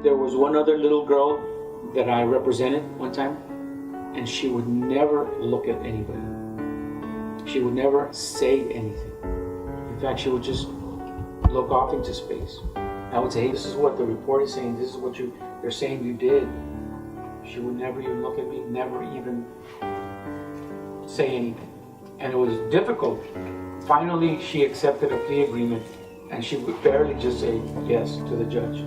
There was one other little girl that I represented one time, and she would never look at anybody. She would never say anything. In fact, she would just look off into space. I would say, hey, this is what the report is saying, this is what they're saying you did. She would never even look at me, never even say anything. And it was difficult. Finally, she accepted a plea agreement, and she would barely just say yes to the judge.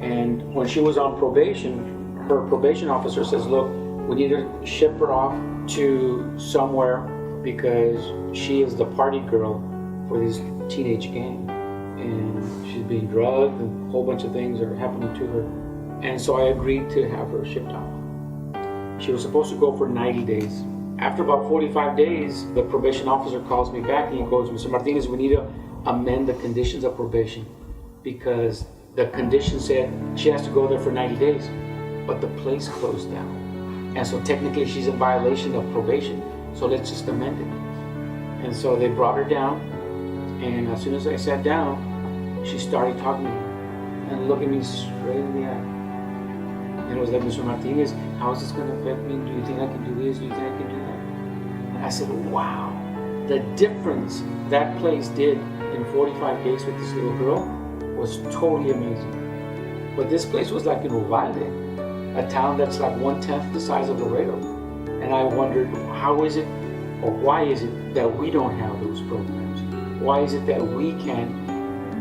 And when she was on probation, her probation officer says, look, we need to ship her off to somewhere because she is the party girl for this teenage gang. And she's being drugged and a whole bunch of things are happening to her. And so I agreed to have her shipped off. She was supposed to go for 90 days. After about 45 days, the probation officer calls me back and he goes, Mr. Martinez, we need to amend the conditions of probation because the condition said she has to go there for 90 days, but the place closed down. And so technically she's in violation of probation, so let's just amend it. And so they brought her down, and as soon as I sat down, she started talking to me and looking me straight in the eye. And it was like, Mr. Martinez, how is this going to affect me? Do you think I can do this? Do you think I can do that? And I said, wow, the difference that place did in 45 days with this little girl was totally amazing. But this place was like in Uvalde, a town that's like 1/10 the size of Laredo. And I wondered, how is it, or why is it that we don't have those programs? Why is it that we can't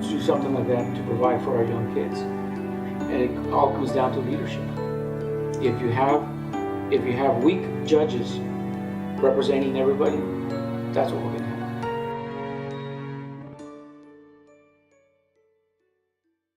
do something like that to provide for our young kids? And it all comes down to leadership. If you have weak judges representing everybody, that's what we're going to